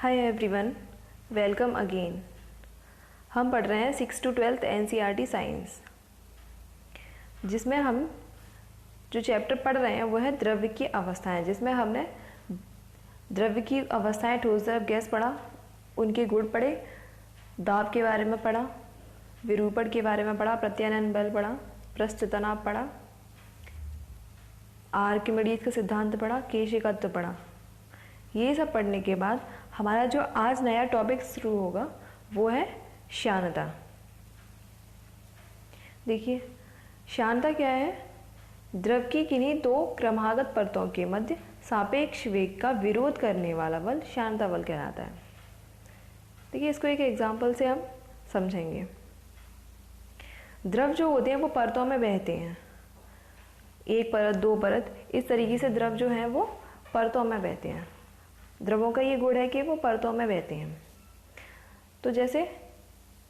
Hi everyone, welcome again. हम पढ़ रहे हैं 6 to 12th NCERT साइंस, जिसमें हम जो चैप्टर पढ़ रहे हैं वो है द्रव्य की अवस्थाएं, जिसमें हमने द्रव्य की अवस्थाएं ठोस, द्रव, गैस पढ़ा, उनके गुण पढ़े, दाब के बारे में पढ़ा, विरूपण के बारे में पढ़ा, प्रत्यानयन बल पढ़ा, पृष्ठ तनाव पढ़ा, आर्किमिडीज का सिद्धांत पढ़ा, केशिकत्व पढ़ा। ये सब पढ़ने के बाद हमारा जो आज नया टॉपिक शुरू होगा वो है श्यानता। देखिए, श्यानता क्या है? द्रव की किन्हीं दो क्रमागत परतों के मध्य सापेक्ष वेग का विरोध करने वाला बल श्यानता बल कहलाता है। देखिए, इसको एक एग्जाम्पल से हम समझेंगे। द्रव जो होते हैं वो परतों में बहते हैं, एक परत, दो परत, इस तरीके से द्रव जो है वो परतों में बहते हैं। द्रवों का ये गुण है कि वो परतों में बहते हैं। तो जैसे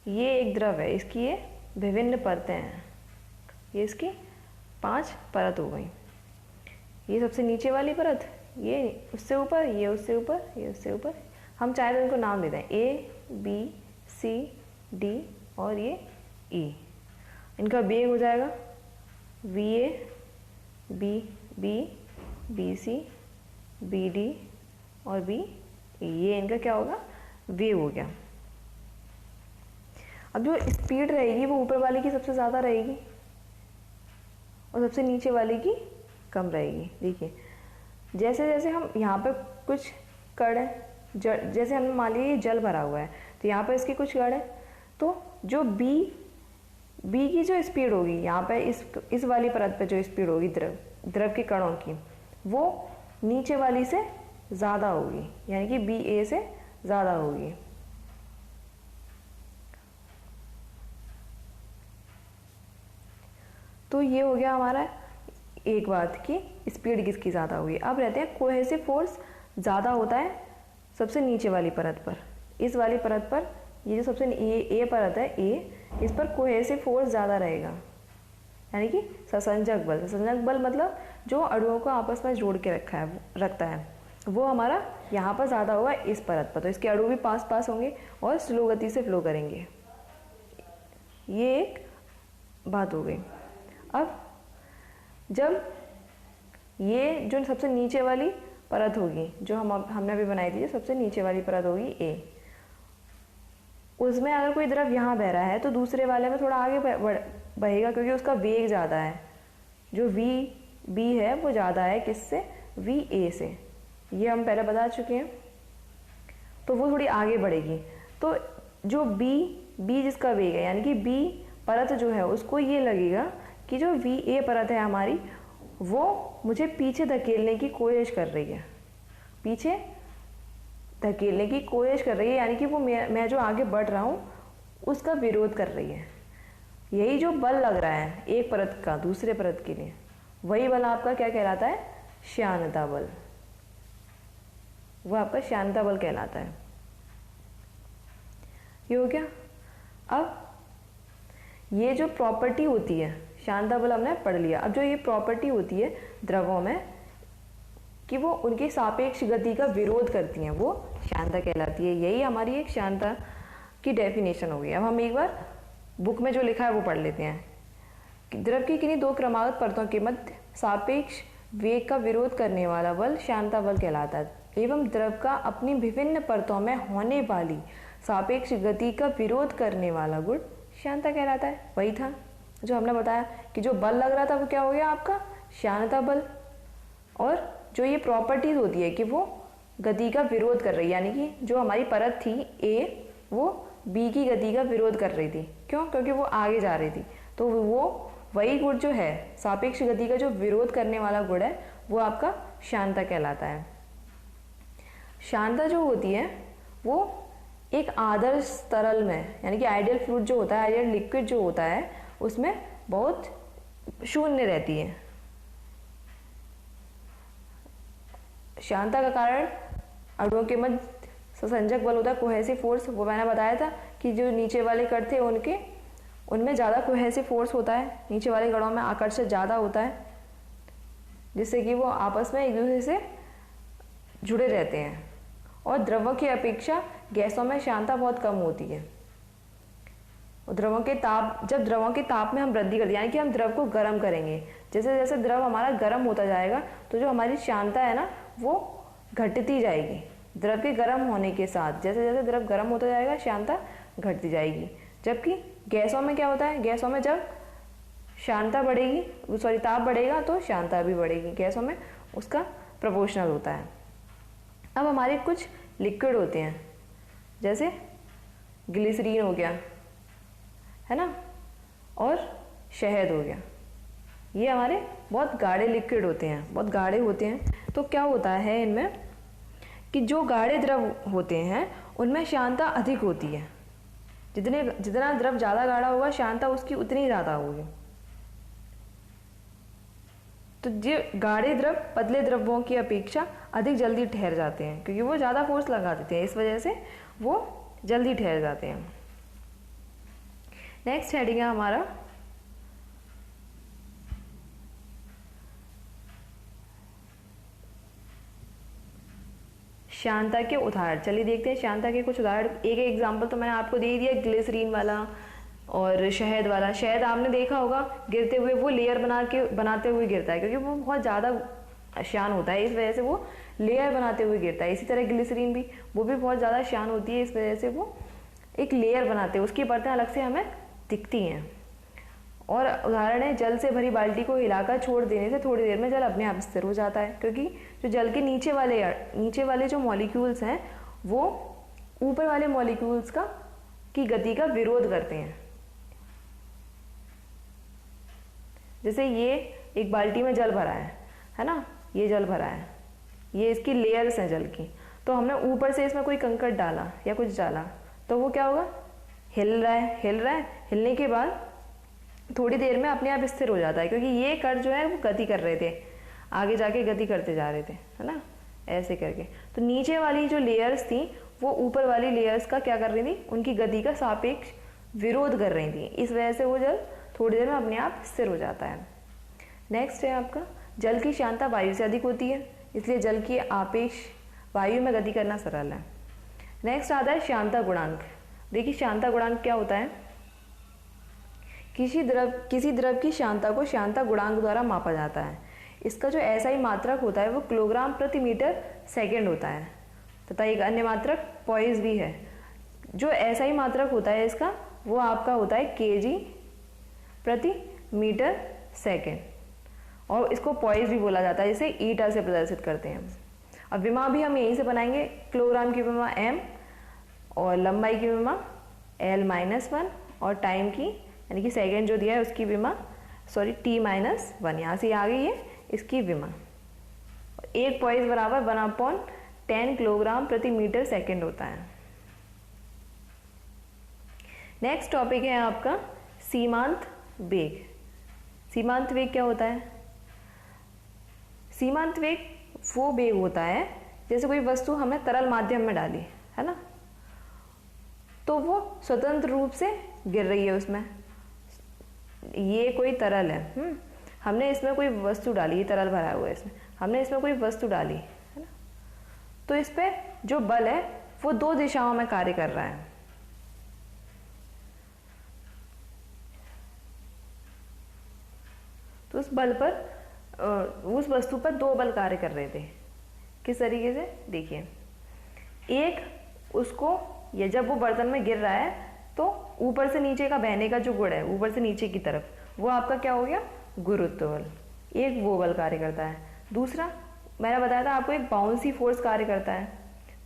ये एक द्रव है, इसकी ये विभिन्न परतें हैं, ये इसकी 5 परत हो गई। ये सबसे नीचे वाली परत, ये उससे ऊपर, ये उससे ऊपर, ये उससे ऊपर। हम चाहे तो इनको नाम दे दें A, B, C, D और ये E। इनका वेग हो जाएगा VA, B, BC, BD और B। ये इनका क्या होगा? वेव हो गया। अब जो स्पीड रहेगी वो ऊपर वाली की सबसे ज़्यादा रहेगी और सबसे नीचे वाली की कम रहेगी। देखिए, जैसे जैसे हम यहाँ पे कुछ कण है, जैसे हमने मान लीजिए जल भरा हुआ है, तो यहाँ पे इसके कुछ कण है, तो जो बी की जो स्पीड होगी यहाँ पे इस वाली परत पे जो स्पीड होगी द्रव के कणों की, वो नीचे वाली से ज़्यादा होगी, यानी कि BA से ज़्यादा होगी। तो ये हो गया हमारा एक बात कि स्पीड किसकी ज़्यादा होगी। अब रहते हैं कोहेसिव फोर्स ज़्यादा होता है सबसे नीचे वाली परत पर। इस वाली परत पर ये जो सबसे ये A परत है, A, इस पर कोहेसिव फोर्स ज़्यादा रहेगा, यानी कि ससंजक बल। ससंजक बल मतलब जो अणुओं को आपस में जोड़ के रखता है, वो हमारा यहाँ पर ज़्यादा होगा इस परत पर। तो इसके अणु भी पास पास होंगे और स्लो गति से फ्लो करेंगे। ये एक बात हो गई। अब जब ये जो सबसे नीचे वाली परत होगी, जो हमने अभी बनाई थी, जो सबसे नीचे वाली परत होगी A, उसमें अगर कोई द्रव यहाँ बह रहा है तो दूसरे वाले में थोड़ा आगे बहेगा, क्योंकि उसका वेग ज़्यादा है। जो VB है वो ज़्यादा है किससे? VA से। ये हम पहले बता चुके हैं। तो वो थोड़ी आगे बढ़ेगी। तो जो B जिसका वेग है, यानी कि B परत जो है, उसको ये लगेगा कि जो VA परत है हमारी, वो मुझे पीछे धकेलने की कोशिश कर रही है, पीछे धकेलने की कोशिश कर रही है, यानी कि वो मैं जो आगे बढ़ रहा हूँ उसका विरोध कर रही है। यही जो बल लग रहा है एक परत का दूसरे परत के लिए, वही बल आपका क्या कहलाता है? श्यानता बल। वो आपका श्यानता बल कहलाता है। ये हो गया। अब ये जो प्रॉपर्टी होती है, श्यानता बल हमने पढ़ लिया। अब जो ये प्रॉपर्टी होती है द्रवों में कि वो उनकी सापेक्ष गति का विरोध करती हैं, वो श्यानता कहलाती है। यही हमारी एक श्यानता की डेफिनेशन हो गई। अब हम एक बार बुक में जो लिखा है वो पढ़ लेते हैं कि द्रव की किन्हीं दो क्रमागत परतों के मध्य सापेक्ष वेग का विरोध करने वाला बल श्यानता बल कहलाता है, एवं द्रव का अपनी विभिन्न परतों में होने वाली सापेक्ष गति का विरोध करने वाला गुण श्यानता कहलाता है। वही था जो हमने बताया कि जो बल लग रहा था वो क्या हो गया आपका? श्यानता बल। और जो ये प्रॉपर्टीज होती है कि वो गति का विरोध कर रही है, यानी कि जो हमारी परत थी A, वो B की गति का विरोध कर रही थी। क्यों? क्योंकि वो आगे जा रही थी। तो वो वही गुण जो है, सापेक्ष गति का जो विरोध करने वाला गुण है, वो आपका श्यानता कहलाता है। श्यानता जो होती है वो एक आदर्श तरल में, यानी कि आइडियल फ्लूइड जो होता है, आइडियल लिक्विड जो होता है, उसमें बहुत शून्य रहती है। श्यानता का कारण अणुओं के मध्य ससंजक बल होता है, कोहेसिव फोर्स। वो मैंने बताया था कि जो नीचे वाले कण थे उनमें ज़्यादा कोहेसिव फोर्स होता है, नीचे वाले कणों में आकर्षण ज़्यादा होता है, जिससे कि वो आपस में एक दूसरे से जुड़े रहते हैं। और द्रवों की अपेक्षा गैसों में श्यानता बहुत कम होती है। जब द्रवों के ताप में हम वृद्धि करते हैं, यानी कि हम द्रव को गर्म करेंगे, जैसे जैसे द्रव हमारा गर्म होता जाएगा तो जो हमारी श्यानता है ना वो घटती जाएगी। द्रव के गर्म होने के साथ जैसे जैसे द्रव गर्म होता जाएगा श्यानता घटती जाएगी। जबकि गैसों में क्या होता है, गैसों में जब श्यानता बढ़ेगी, ताप बढ़ेगा तो श्यानता भी बढ़ेगी। गैसों में उसका प्रोपोर्शनल होता है। अब हमारे कुछ लिक्विड होते हैं, जैसे ग्लिसरीन हो गया, है ना, और शहद हो गया। ये हमारे बहुत गाढ़े लिक्विड होते हैं, बहुत गाढ़े होते हैं। तो क्या होता है इनमें कि जो गाढ़े द्रव होते हैं उनमें श्यानता अधिक होती है। जितना द्रव ज़्यादा गाढ़ा होगा श्यानता उसकी उतनी ज़्यादा होगी। तो ये गाढ़े द्रव पतले द्रवों की अपेक्षा अधिक जल्दी ठहर जाते हैं, क्योंकि वो ज़्यादा फोर्स लगा देते हैं, इस वजह से वो जल्दी ठहर जाते हैं। नेक्स्ट हेडिंग है हमारा श्यानता के उदाहरण। चलिए देखते हैं श्यानता के कुछ उदाहरण। एक एग्जांपल तो मैंने आपको दे दिया, ग्लिसरीन वाला और शहद वाला। शहद आपने देखा होगा गिरते हुए, वो लेयर बनाते हुए गिरता है, क्योंकि वो बहुत ज़्यादा श्यान होता है, इस वजह से वो लेयर बनाते हुए गिरता है। इसी तरह ग्लिसरीन भी, वो भी बहुत ज़्यादा श्यान होती है, इस वजह से वो एक लेयर बनाते हैं, उसकी परतें अलग से हमें दिखती हैं। और उदाहरण है, जल से भरी बाल्टी को हिलाकर छोड़ देने से थोड़ी देर में जल अपने आप स्थिर हो जाता है, क्योंकि जो जल के नीचे वाले जो मॉलिक्यूल्स हैं वो ऊपर वाले मॉलिक्यूल्स की गति का विरोध करते हैं। जैसे ये एक बाल्टी में जल भरा है ना, ये जल भरा है, ये इसकी लेयर्स हैं जल की। तो हमने ऊपर से इसमें कोई कंकड़ डाला या कुछ डाला तो वो क्या होगा, हिल रहा है, हिलने के बाद थोड़ी देर में अपने आप स्थिर हो जाता है, क्योंकि ये कण जो है वो गति कर रहे थे, आगे जाके गति करते जा रहे थे, है ना, ऐसे करके। तो नीचे वाली जो लेयर्स थी वो ऊपर वाली लेयर्स का क्या कर रही थी, उनकी गति का सापेक्ष विरोध कर रही थी, इस वजह से वो जल थोड़ी देर में अपने आप स्थिर हो जाता है। नेक्स्ट है आपका, जल की श्यानता वायु से अधिक होती है, इसलिए जल की आपेक्ष वायु में गति करना सरल है। नेक्स्ट आता है श्यानता गुणांक। देखिए श्यानता गुणांक क्या होता है, किसी द्रव की श्यानता को श्यानता गुणांक द्वारा मापा जाता है। इसका जो एसआई मात्रक होता है वो किलोग्राम प्रति मीटर सेकेंड होता है, तथा एक अन्य मात्रक पॉइस भी है। जो एसआई मात्रक होता है इसका वो आपका होता है केजी प्रति मीटर सेकेंड, और इसको पॉइस भी बोला जाता है, इसे ईटा से प्रदर्शित करते हैं। अब विमा भी हम यहीं से बनाएंगे, किलोग्राम की विमा m, और लंबाई की विमा l-1, और टाइम की यानी कि सेकेंड जो दिया है उसकी विमा t-1, यहाँ से आ गई है इसकी विमा। एक पॉइस बराबर 1/10 किलोग्राम प्रति मीटर सेकेंड होता है। नेक्स्ट टॉपिक है आपका सीमांत वेग। सीमांत वेग क्या होता है, सीमांत वेग वो वेग होता है जैसे कोई वस्तु हमने तरल माध्यम में डाली है ना, तो वो स्वतंत्र रूप से गिर रही है उसमें। ये कोई तरल है, हमने इसमें कोई वस्तु डाली, ये तरल भरा हुआ है इसमें, हमने इसमें कोई वस्तु डाली है ना, तो इस पे जो बल है वो दो दिशाओं में कार्य कर रहा है। तो उस बल पर, उस वस्तु पर दो बल कार्य कर रहे थे। किस तरीके से, देखिए, एक उसको, ये जब वो बर्तन में गिर रहा है तो ऊपर से नीचे का बहने का जो गुण है ऊपर से नीचे की तरफ, वो आपका क्या हो गया, गुरुत्व बल। एक वो बल कार्य करता है। दूसरा मैंने बताया था आपको, एक बाउंसी फोर्स कार्य करता है,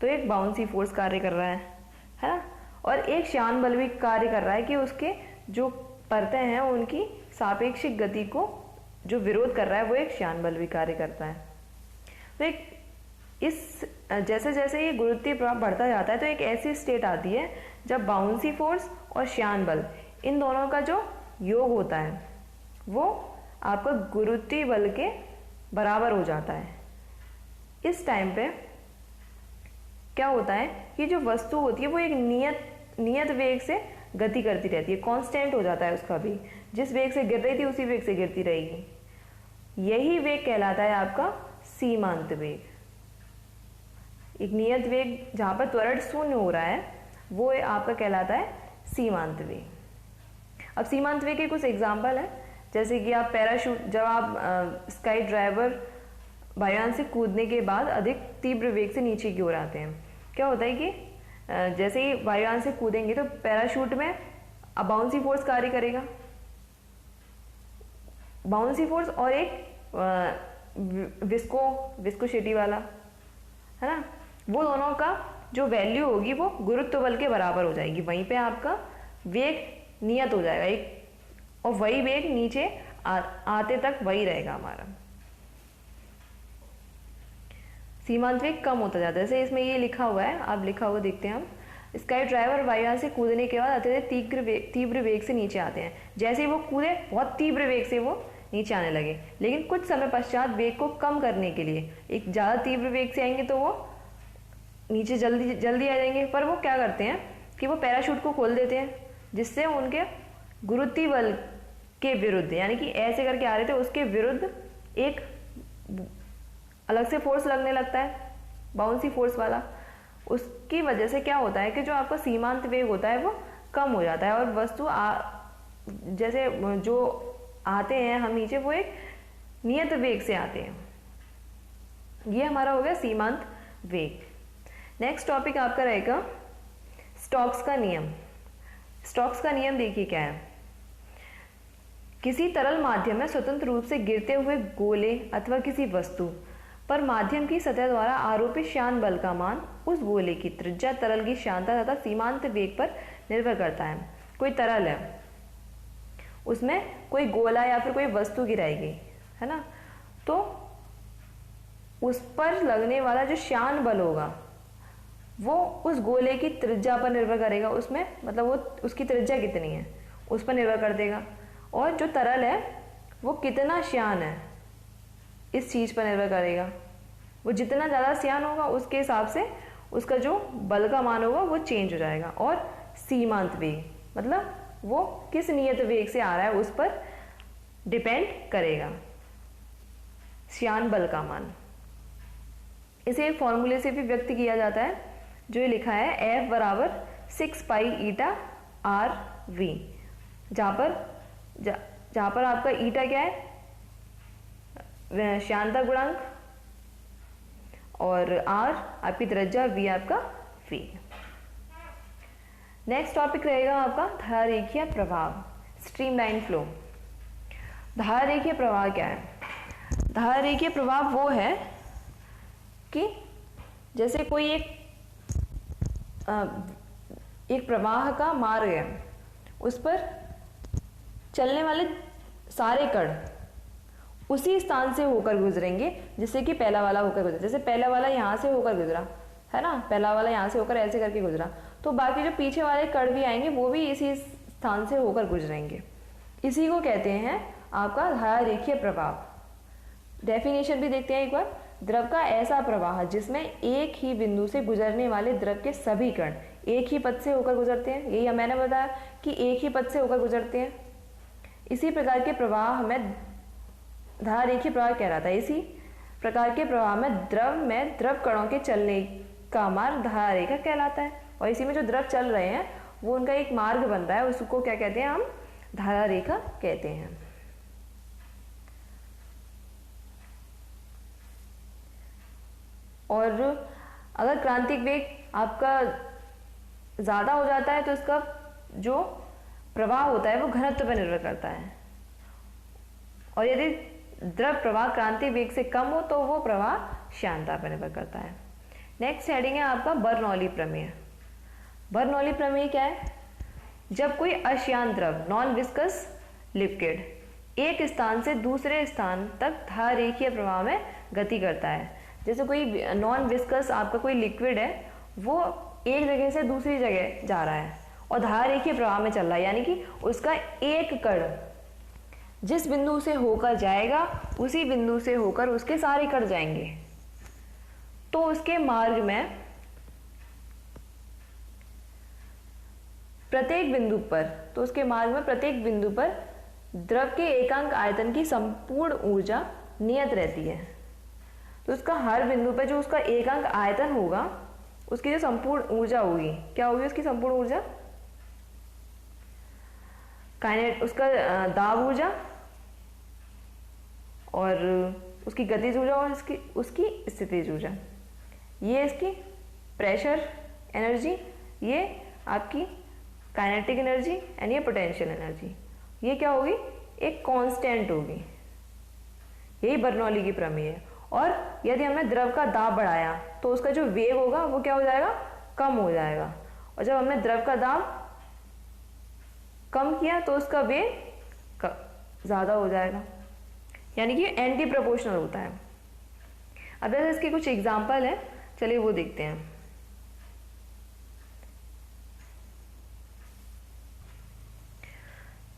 तो एक बाउंसी फोर्स कार्य कर रहा है ना, और एक श्यान बल भी कार्य कर रहा है कि उसके जो परतें हैं उनकी सापेक्षिक गति को जो विरोध कर रहा है वो एक श्यान बल भी कार्य करता है। तो एक इस जैसे जैसे ये गुरुत्वीय प्रभाव बढ़ता जाता है तो एक ऐसी स्टेट आती है जब बाउंसी फोर्स और श्यान बल इन दोनों का जो योग होता है वो आपका गुरुत्वीय बल के बराबर हो जाता है। इस टाइम पे क्या होता है कि जो वस्तु होती है वो एक नियत वेग से गति करती रहती है, कांस्टेंट हो जाता है उसका भी, जिस वेग से गिर रही थी उसी वेग से गिरती रहेगी। यही वेग कहलाता है आपका सीमांत वेग। एक नियत वेग जहाँ पर त्वरण शून्य हो रहा है वो आपका कहलाता है सीमांत वेग। अब सीमांत वेग के कुछ एग्जाम्पल है, जैसे कि आप पैराशूट, जब आप स्काई ड्राइवर वायुयान से कूदने के बाद अधिक तीव्र वेग से नीचे की ओर आते हैं, क्या होता है कि जैसे ही वायुयान से कूदेंगे तो पैराशूट में बाउंसी फोर्स कार्य करेगा, बाउंसी फोर्स और एक विस्कोसिटी वाला, है ना, वो दोनों का जो वैल्यू होगी वो गुरुत्व बल के बराबर हो जाएगी। वहीं पे आपका वेग नियत हो जाएगा एक, और वही वेग नीचे आते तक वही रहेगा हमारा। सीमांत वेग कम होता जाता है, जैसे इसमें ये लिखा हुआ है, आप लिखा हुआ देखते हैं हम, स्काई ड्राइवर वायुयान से कूदने के बाद अत्यधिक तीव्र वेग से नीचे आते हैं। जैसे ही वो कूदे बहुत तीव्र वेग से वो नीचे आने लगे, लेकिन कुछ समय पश्चात वेग को कम करने के लिए एक ज़्यादा तीव्र वेग से आएंगे तो वो नीचे जल्दी आ जाएंगे। पर वो क्या करते हैं कि वो पैराशूट को खोल देते हैं, जिससे उनके गुरुत्व बल के विरुद्ध, यानी कि ऐसे करके आ रहे थे उसके विरुद्ध एक अलग से फोर्स लगने लगता है, बाउंसी फोर्स वाला। उसकी वजह से क्या होता है कि जो आपका सीमांत वेग होता है वो कम हो जाता है, और वस्तु जैसे जो आते हैं हम नीचे वो एक नियत वेग से आते हैं। ये हमारा हो गया सीमांत वेग। नेक्स्ट टॉपिक आपका रहेगा स्टोक्स का नियम। स्टोक्स का नियम देखिए क्या है, किसी तरल माध्यम में स्वतंत्र रूप से गिरते हुए गोले अथवा किसी वस्तु पर माध्यम की सतह द्वारा आरोपित श्यान बल का मान उस गोले की त्रिज्या, तरल की श्यानता तथा सीमांत वेग पर निर्भर करता है। कोई तरल है, उसमें कोई गोला या फिर कोई वस्तु गिराई गई है ना, तो उस पर लगने वाला जो श्यान बल होगा वो उस गोले की त्रिज्या पर निर्भर करेगा। उसमें मतलब वो उसकी त्रिज्या कितनी है उस पर निर्भर कर देगा, और जो तरल है वो कितना श्यान है इस चीज पर निर्भर करेगा। वो जितना ज़्यादा श्यान होगा उसके हिसाब से उसका जो बल का मान होगा वो चेंज हो जाएगा। और सीमांत वेग मतलब वो किस नियत वेग से आ रहा है उस पर डिपेंड करेगा श्यान बल का मान। इसे एक फॉर्मूले से भी व्यक्त किया जाता है, जो ये लिखा है F बराबर 6 पाई ईटा आर वी, जहाँ पर आपका ईटा क्या है, श्यानता गुणांक, और आर आपकी त्रिज्या, वी आपका वी। नेक्स्ट टॉपिक रहेगा आपका धारारेखीय प्रवाह, स्ट्रीमलाइन फ्लो। धारारेखीय प्रवाह क्या है? धारारेखीय प्रवाह वो है कि जैसे कोई एक प्रवाह का मार्ग है, उस पर चलने वाले सारे कण उसी स्थान से होकर गुजरेंगे जिससे कि पहला वाला होकर गुजरा। जैसे पहला वाला यहाँ से होकर गुजरा है ना, पहला वाला यहाँ से होकर ऐसे करके गुजरा, तो बाकी जो पीछे वाले कण भी आएंगे वो भी इसी स्थान से होकर गुजरेंगे। इसी को कहते हैं आपका धारारेखीय प्रवाह। डेफिनेशन भी देखते हैं एक बार। द्रव का ऐसा प्रवाह जिसमें एक ही बिंदु से गुजरने वाले द्रव के सभी कण एक ही पथ से होकर गुजरते हैं। यही मैंने बताया कि एक ही पथ से होकर गुजरते हैं। इसी प्रकार के प्रवाह हमें धारारेखीय प्रवाह कहलाता है। इसी प्रकार के प्रवाह में द्रव कणों के चलने का मार्ग धारारेखा कहलाता है, और इसी में जो द्रव चल रहे हैं वो उनका एक मार्ग बन रहा है, उसको क्या कहते हैं हम? धारारेखा कहते हैं। और अगर क्रांतिक वेग आपका ज़्यादा हो जाता है तो इसका जो प्रवाह होता है वो घनत्व पर निर्भर करता है, और यदि द्रव प्रवाह क्रांतिक वेग से कम हो तो वो प्रवाह श्यानता पर निर्भर करता है। नेक्स्ट हेडिंग है आपका बर्नौली प्रमेय। बर्नौली प्रमेय क्या है? जब कोई अश्यान द्रव नॉन विस्कस लिक्विड एक स्थान से दूसरे स्थान तक धारारेखीय प्रवाह में गति करता है। जैसे कोई नॉन विस्कस आपका कोई लिक्विड है, वो एक जगह से दूसरी जगह जा रहा है और धारारेखीय प्रवाह में चल रहा है, यानी कि उसका एक कण जिस बिंदु से होकर जाएगा उसी बिंदु से होकर उसके सारे कण जाएंगे, तो उसके मार्ग में प्रत्येक बिंदु पर द्रव के एकांक आयतन की संपूर्ण ऊर्जा नियत रहती है। तो उसका हर बिंदु पे जो उसका एकांक आयतन होगा, उसकी जो संपूर्ण ऊर्जा होगी, क्या होगी उसकी संपूर्ण ऊर्जा, उसका दाब ऊर्जा और उसकी गतिज ऊर्जा और उसकी स्थितिज ऊर्जा, ये इसकी प्रेशर एनर्जी, ये आपकी काइनेटिक एनर्जी एंड ये पोटेंशियल एनर्जी, ये क्या होगी, एक कांस्टेंट होगी। यही बर्नौली की प्रमेय है। और यदि हमने द्रव का दाब बढ़ाया तो उसका जो वेग होगा वो क्या हो जाएगा, कम हो जाएगा। और जब हमने द्रव का दाब कम किया तो उसका वेग ज़्यादा हो जाएगा, यानी कि एंटी प्रोपोर्शनल होता है। अब जैसे इसके कुछ एग्जाम्पल है, चलिए वो देखते हैं।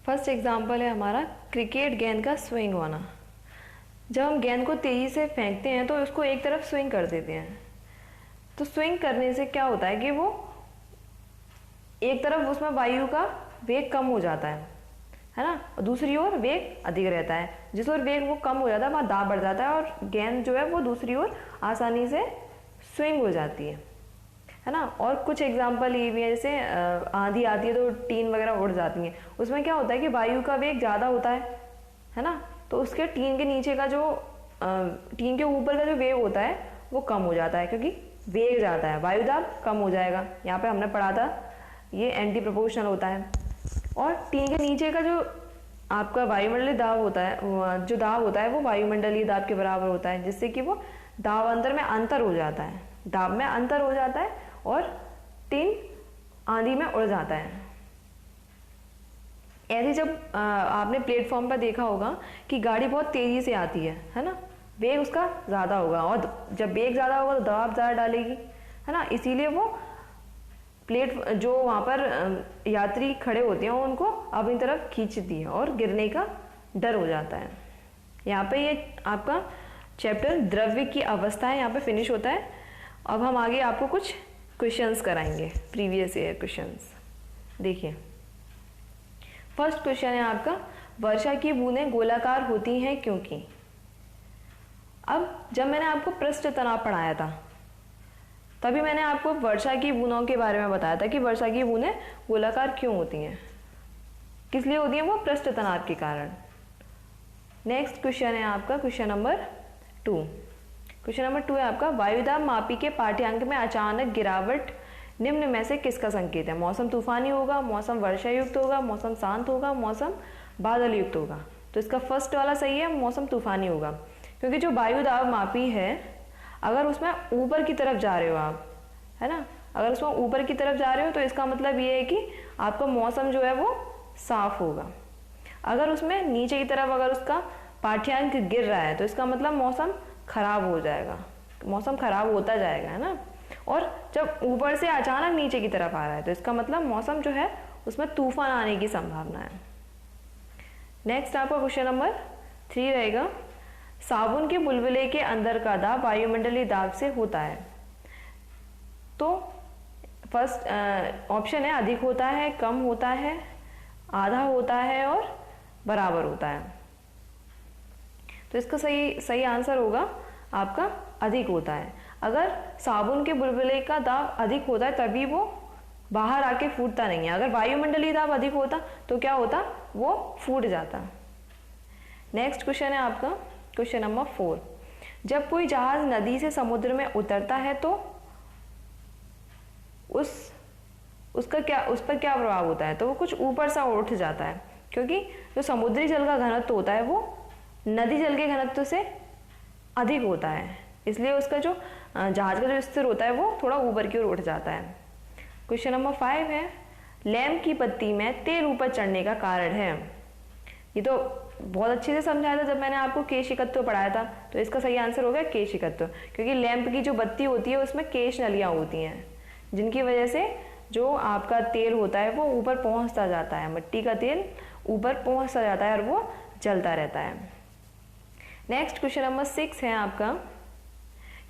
फर्स्ट एग्जाम्पल है हमारा क्रिकेट गेंद का स्विंग होना। जब हम गेंद को तेजी से फेंकते हैं तो उसको एक तरफ स्विंग कर देते हैं। तो स्विंग करने से क्या होता है कि वो एक तरफ उसमें वायु का वेग कम हो जाता है ना, और दूसरी ओर वेग अधिक रहता है। जिस ओर वेग वो कम हो जाता है वहाँ दाब बढ़ जाता है और गेंद जो है वो दूसरी ओर आसानी से स्विंग हो जाती है ना। और कुछ एग्जाम्पल ये भी है, जैसे आंधी आती है तो टीन वगैरह उड़ जाती हैं, उसमें क्या होता है कि वायु का वेग ज़्यादा होता है ना, तो उसके टीन के नीचे का जो टीन के ऊपर का जो वेग होता है वो कम हो जाता है, क्योंकि वेग ज़्यादा है, वायु दाब कम हो जाएगा। यहाँ पे हमने पढ़ा था ये एंटी प्रोपोर्शनल होता है। और टीन के नीचे का जो आपका वायुमंडलीय दाब होता है, जो दाब होता है वो वायुमंडलीय दाब के बराबर होता है, जिससे कि वो दाब अंतर में अंतर हो जाता है, दाब में अंतर हो जाता है और टीन आंधी में उड़ जाता है। ऐसे जब आपने प्लेटफॉर्म पर देखा होगा कि गाड़ी बहुत तेजी से आती है ना, वेग उसका ज़्यादा होगा और जब वेग ज़्यादा होगा तो दबाव ज़्यादा डालेगी, है ना, इसीलिए वो प्लेट जो वहाँ पर यात्री खड़े होते हैं उनको अपनी तरफ खींचती है और गिरने का डर हो जाता है। यहाँ पे ये आपका चैप्टर द्रव्य की अवस्था है यहाँ पे फिनिश होता है। अब हम आगे आपको कुछ क्वेश्चंस कराएंगे, प्रीवियस ईयर क्वेश्चंस। देखिए फर्स्ट क्वेश्चन है आपका, वर्षा की बूंदें गोलाकार होती हैं क्योंकि। अब जब मैंने आपको पृष्ठ तनाव पढ़ाया था तभी मैंने आपको वर्षा की बूंदों के बारे में बताया था कि वर्षा की बूंदें गोलाकार क्यों होती हैं, किस लिए होती हैं, वो पृष्ठ तनाव के कारण। नेक्स्ट क्वेश्चन है आपका क्वेश्चन नंबर 2। क्वेश्चन नंबर 2 है आपका, वायुदाब मापी के पाठ्यांक में अचानक गिरावट निम्न में से किसका संकेत है। मौसम तूफानी होगा, मौसम वर्षा युक्त होगा, मौसम शांत होगा, मौसम बादल युक्त होगा। तो इसका फर्स्ट वाला सही है, मौसम तूफानी होगा, क्योंकि जो वायुदाब मापी है अगर उसमें ऊपर की तरफ जा रहे हो आप, है ना, अगर उसमें ऊपर की तरफ जा रहे हो तो इसका मतलब ये है कि आपका मौसम जो है वो साफ होगा। अगर उसमें नीचे की तरफ अगर उसका पाठ्यांक गिर रहा है तो इसका मतलब मौसम खराब हो जाएगा, मौसम खराब होता जाएगा, है ना। और जब ऊपर से अचानक नीचे की तरफ आ रहा है तो इसका मतलब मौसम जो है उसमें तूफान आने की संभावना है। नेक्स्ट आपका क्वेश्चन नंबर 3 रहेगा, साबुन के बुलबुले के अंदर का दाब वायुमंडलीय दाब से होता है। तो फर्स्ट ऑप्शन है अधिक होता है, कम होता है, आधा होता है और बराबर होता है। तो इसका सही आंसर होगा आपका अधिक होता है। अगर साबुन के बुलबुले का दाब अधिक होता है तभी वो बाहर आके फूटता नहीं है। अगर वायुमंडलीय दाब अधिक होता तो क्या होता, वो फूट जाता। नेक्स्ट क्वेश्चन है आपका क्वेश्चन नंबर 4, जब कोई जहाज नदी से समुद्र में उतरता है तो उस पर क्या प्रभाव होता है। तो वो कुछ ऊपर सा उठ जाता है, क्योंकि जो समुद्री जल का घनत्व होता है वो नदी जल के घनत्व से अधिक होता है, इसलिए उसका जो जहाज का जो स्तर होता है वो थोड़ा ऊपर की ओर उठ जाता है। क्वेश्चन नंबर 5 है, लैंप की बत्ती में तेल ऊपर चढ़ने का कारण है। ये तो बहुत अच्छे से समझाया था जब मैंने आपको केशिकत्व पढ़ाया था। तो इसका सही आंसर होगा केशिकत्व, क्योंकि लैंप की जो बत्ती होती है उसमें केश नलियाँ होती हैं, जिनकी वजह से जो आपका तेल होता है वो ऊपर पहुंचता जाता है, मिट्टी का तेल ऊपर पहुंचता जाता है और वो जलता रहता है। नेक्स्ट क्वेश्चन नंबर 6 है आपका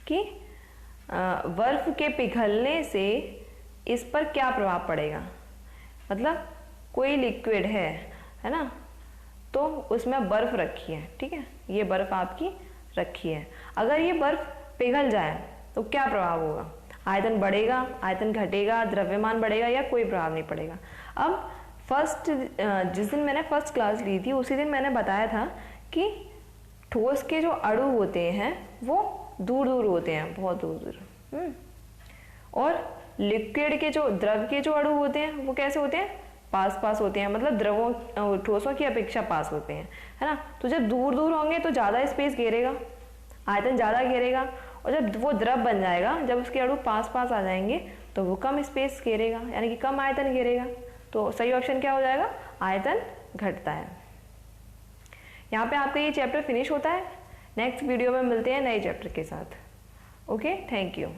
कि बर्फ के पिघलने से इस पर क्या प्रभाव पड़ेगा। मतलब कोई लिक्विड है ना, तो उसमें बर्फ रखी है, ठीक है, ये बर्फ आपकी रखी है। अगर ये बर्फ पिघल जाए तो क्या प्रभाव होगा? आयतन बढ़ेगा, आयतन घटेगा, द्रव्यमान बढ़ेगा या कोई प्रभाव नहीं पड़ेगा। अब जिस दिन मैंने फर्स्ट क्लास ली थी उसी दिन मैंने बताया था कि ठोस के जो अणु होते हैं वो दूर दूर होते हैं, बहुत दूर दूर, और लिक्विड के जो द्रव के जो अणु होते हैं वो कैसे होते हैं? पास पास होते हैं, मतलब द्रवों ठोसों की अपेक्षा पास होते हैं, है ना। तो जब दूर दूर होंगे तो ज़्यादा स्पेस घेरेगा, आयतन ज़्यादा घेरेगा, और जब वो द्रव बन जाएगा, जब उसके अणु पास पास आ जाएंगे तो वो कम स्पेस घेरेगा, यानी कि कम आयतन घेरेगा। तो सही ऑप्शन क्या हो जाएगा? आयतन घटता है। यहाँ पे आपका ये चैप्टर फिनिश होता है। नेक्स्ट वीडियो में मिलते हैं नए चैप्टर के साथ। Okay, thank you.